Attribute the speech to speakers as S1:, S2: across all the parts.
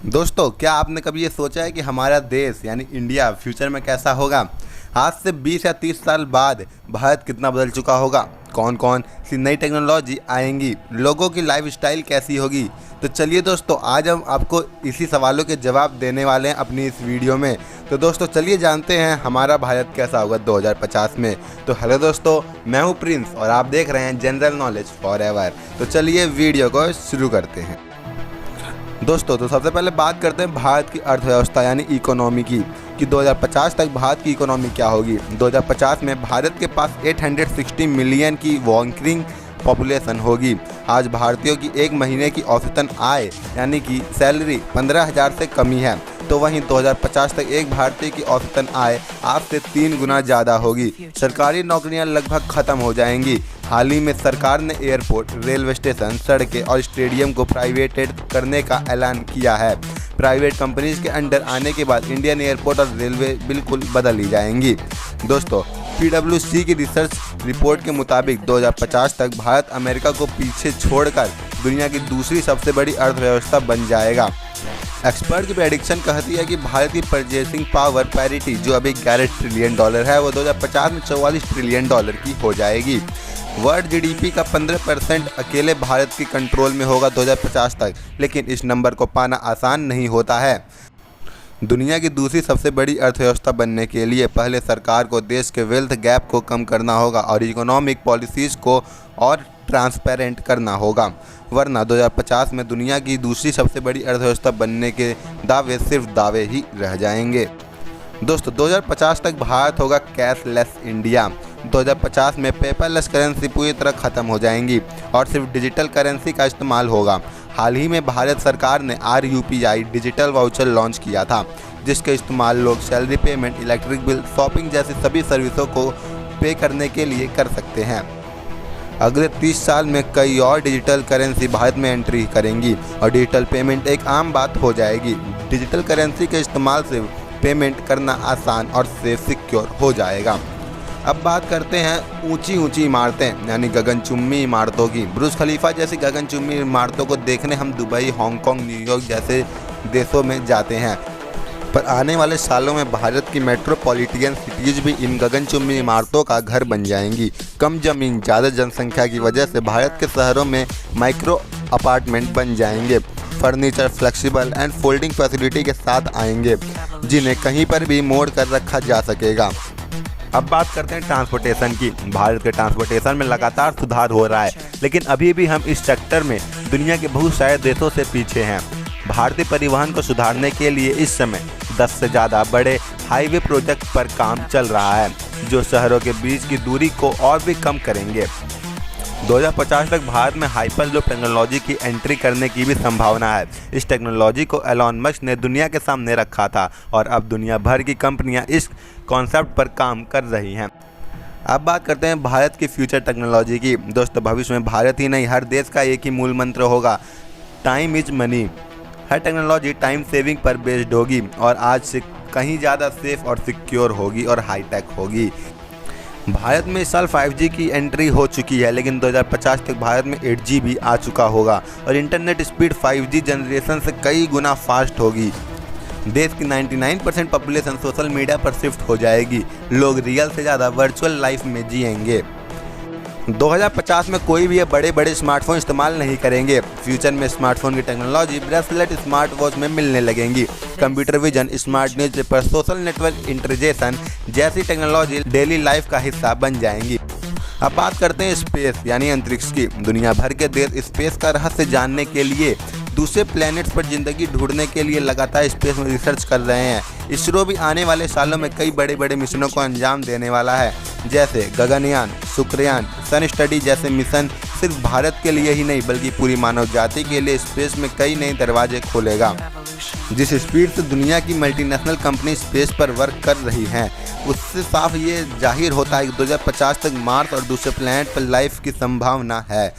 S1: दोस्तों, क्या आपने कभी ये सोचा है कि हमारा देश यानी इंडिया फ्यूचर में कैसा होगा? आज से 20 या 30 साल बाद भारत कितना बदल चुका होगा? कौन कौन सी नई टेक्नोलॉजी आएंगी? लोगों की लाइफस्टाइल कैसी होगी? तो चलिए दोस्तों, आज हम आपको इसी सवालों के जवाब देने वाले हैं अपनी इस वीडियो में। तो दोस्तों चलिए जानते हैं हमारा भारत कैसा होगा 2050 में। तो हेलो दोस्तों, मैं हूँ प्रिंस और आप देख रहे हैं जनरल नॉलेज फॉर एवर। तो चलिए वीडियो को शुरू करते हैं। दोस्तों तो सबसे पहले बात करते हैं भारत की अर्थव्यवस्था यानी इकोनॉमी की कि 2050 तक भारत की इकोनॉमी क्या होगी। 2050 में भारत के पास 860 मिलियन की वर्किंग पॉपुलेशन होगी। आज भारतीयों की एक महीने की औसतन आय यानी कि सैलरी 15,000 से कम ही है। तो वहीं 2050 तक एक भारतीय की औसतन आय आज से 3 गुना ज़्यादा होगी। सरकारी नौकरियां लगभग खत्म हो जाएंगी। हाल ही में सरकार ने एयरपोर्ट, रेलवे स्टेशन, सड़कें और स्टेडियम को प्राइवेटेड करने का ऐलान किया है। प्राइवेट कंपनीज के अंडर आने के बाद इंडियन एयरपोर्ट और रेलवे बिल्कुल बदल ही जाएंगी। दोस्तों PwC की रिसर्च रिपोर्ट के मुताबिक 2050 तक भारत अमेरिका को पीछे छोड़कर दुनिया की दूसरी सबसे बड़ी अर्थव्यवस्था बन जाएगा। एक्सपर्ट की प्रेडिक्शन कहती है कि भारत की परचेसिंग पावर पैरिटी जो अभी $11 ट्रिलियन है वो 2050 में $44 ट्रिलियन की हो जाएगी। वर्ल्ड GDP का 15% अकेले भारत की कंट्रोल में होगा 2050 तक, लेकिन इस नंबर को पाना आसान नहीं होता है। दुनिया की दूसरी सबसे बड़ी अर्थव्यवस्था बनने के लिए पहले सरकार को देश के वेल्थ गैप को कम करना होगा और इकोनॉमिक पॉलिसीज़ को और ट्रांसपेरेंट करना होगा, वरना 2050 में दुनिया की दूसरी सबसे बड़ी अर्थव्यवस्था बनने के दावे सिर्फ दावे ही रह जाएंगे। दोस्तों 2050 तक भारत होगा कैशलेस इंडिया। 2050 में पेपरलेस करेंसी पूरी तरह ख़त्म हो जाएंगी और सिर्फ डिजिटल करेंसी का इस्तेमाल होगा। हाल ही में भारत सरकार ने RUPI डिजिटल वाउचर लॉन्च किया था, जिसके इस्तेमाल लोग salary payment, electric bill, shopping जैसी सभी सर्विसों को पे करने के लिए कर सकते हैं। अगले 30 साल में कई और डिजिटल करेंसी भारत में एंट्री करेंगी और डिजिटल पेमेंट एक आम बात हो जाएगी। डिजिटल करेंसी के इस्तेमाल से पेमेंट करना आसान और सेफ सिक्योर हो जाएगा। अब बात करते हैं ऊंची ऊंची इमारतें यानी गगनचुम्बी इमारतों की। बुर्ज खलीफा जैसी गगनचुम्बी इमारतों को देखने हम दुबई, हांगकांग, न्यूयॉर्क जैसे देशों में जाते हैं, पर आने वाले सालों में भारत की मेट्रोपॉलिटन सिटीज़ भी इन गगनचुम्बी इमारतों का घर बन जाएंगी। कम जमीन, ज़्यादा जनसंख्या की वजह से भारत के शहरों में माइक्रो अपार्टमेंट बन जाएंगे। Furniture flexible and folding facility के साथ आएंगे, जिन्हें कहीं पर भी मोड़ कर रखा जा सकेगा। अब बात करते हैं ट्रांसपोर्टेशन की। भारत के ट्रांसपोर्टेशन में लगातार सुधार हो रहा है, लेकिन अभी भी हम इस सेक्टर में दुनिया के बहुत सारे देशों से पीछे हैं। भारतीय परिवहन को सुधारने के लिए इस समय 10 से ज़्यादा बड़े हाईवे प्रोजेक्ट पर काम चल रहा है, जो शहरों के बीच की दूरी को और भी कम करेंगे। 2050 तक भारत में हाइपरलूप टेक्नोलॉजी की एंट्री करने की भी संभावना है। इस टेक्नोलॉजी को एलॉन मस्क ने दुनिया के सामने रखा था और अब दुनिया भर की कंपनियां इस कॉन्सेप्ट पर काम कर रही हैं। अब बात करते हैं भारत की फ्यूचर टेक्नोलॉजी की। दोस्तों भविष्य में भारत ही नहीं, हर देश का एक ही मूल मंत्र होगा, time is money. Her technology time saving पर बेस्ड होगी और आज से कहीं ज़्यादा सेफ और सिक्योर होगी और हाईटेक होगी। भारत में इस साल 5G की एंट्री हो चुकी है, लेकिन 2050 तक भारत में 8G भी आ चुका होगा और इंटरनेट स्पीड 5G जनरेशन से कई गुना फास्ट होगी। देश की 99% पॉपुलेशन सोशल मीडिया पर शिफ्ट हो जाएगी। लोग रियल से ज़्यादा वर्चुअल लाइफ में जिएंगे। 2050 में कोई भी बड़े बड़े स्मार्टफोन इस्तेमाल नहीं करेंगे। फ्यूचर में स्मार्टफोन की टेक्नोलॉजी ब्रेसलेट, स्मार्ट वॉच में मिलने लगेंगी। Computer vision, smart newspaper, social network integration जैसी टेक्नोलॉजी डेली लाइफ का हिस्सा बन जाएंगी। अब बात करते हैं स्पेस यानी अंतरिक्ष की। दुनिया भर के देश स्पेस का रहस्य जानने के लिए, दूसरे प्लैनेट्स पर जिंदगी ढूंढने के लिए लगातार स्पेस में रिसर्च कर रहे हैं। इसरो भी आने वाले सालों में कई बड़े बड़े मिशनों को अंजाम देने वाला है, जैसे गगनयान, शुक्रयान, सन स्टडी जैसे मिशन सिर्फ भारत के लिए ही नहीं बल्कि पूरी मानव जाति के लिए स्पेस में कई नए दरवाजे खोलेगा। जिस स्पीड से दुनिया की मल्टीनेशनल कंपनी स्पेस पर वर्क कर रही हैं, उससे साफ ये जाहिर होता है कि 2050 तक मार्स और दूसरे प्लैनेट पर लाइफ की संभावना है।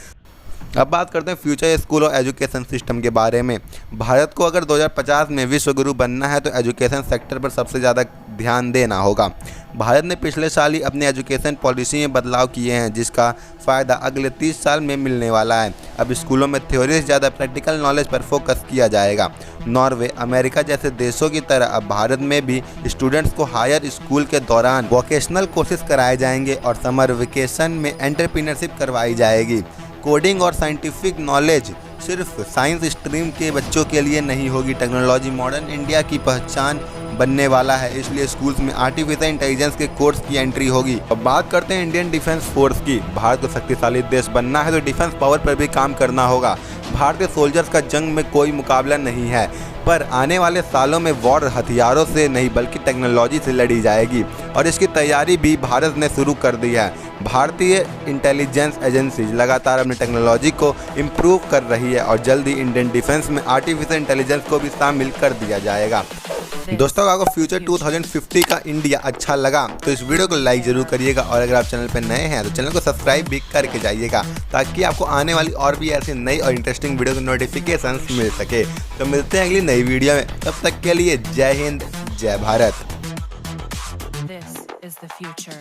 S1: अब बात करते हैं फ्यूचर स्कूल और एजुकेशन सिस्टम के बारे में। भारत को अगर 2050 में विश्व गुरु बनना है तो एजुकेशन सेक्टर पर सबसे ज़्यादा ध्यान देना होगा। भारत ने पिछले साल ही अपनी एजुकेशन पॉलिसी में बदलाव किए हैं, जिसका फ़ायदा अगले 30 साल में मिलने वाला है। अब स्कूलों में थ्योरी से ज़्यादा प्रैक्टिकल नॉलेज पर फोकस किया जाएगा नॉर्वे, अमेरिका जैसे देशों की तरह अब भारत में भी स्टूडेंट्स को हायर स्कूल के दौरान वोकेशनल कोर्सेज कराए जाएंगे और समर वेकेशन में एंटरप्रेन्योरशिप करवाई जाएगी। कोडिंग और साइंटिफिक नॉलेज सिर्फ साइंस स्ट्रीम के बच्चों के लिए नहीं होगी। टेक्नोलॉजी मॉडर्न इंडिया की पहचान बनने वाला है, इसलिए स्कूल्स में आर्टिफिशियल इंटेलिजेंस के कोर्स की एंट्री होगी। अब बात करते हैं इंडियन डिफेंस फोर्स की। भारत को शक्तिशाली देश बनना है तो डिफेंस पावर पर भी काम करना होगा। भारतीय सोल्जर्स का जंग में कोई मुकाबला नहीं है, पर आने वाले सालों में वॉर हथियारों से नहीं बल्कि टेक्नोलॉजी से लड़ी जाएगी और इसकी तैयारी भी भारत ने शुरू कर दी है। भारतीय इंटेलिजेंस एजेंसी लगातार अपनी टेक्नोलॉजी को इम्प्रूव कर रही है और जल्द ही इंडियन डिफेंस में आर्टिफिशियल इंटेलिजेंस को भी शामिल कर दिया जाएगा। दोस्तों, अगर आपको फ्यूचर 2050 का इंडिया अच्छा लगा तो इस वीडियो को लाइक जरूर करिएगा और अगर आप चैनल पर नए हैं तो चैनल को सब्सक्राइब भी करके जाइएगा ताकि आपको आने वाली और भी ऐसी नई और इंटरेस्टिंग वीडियो की नोटिफिकेशन मिल सके। तो मिलते हैं अगली नई वीडियो में, तब तक के लिए जय हिंद, जय Bharat.
S2: This is the future.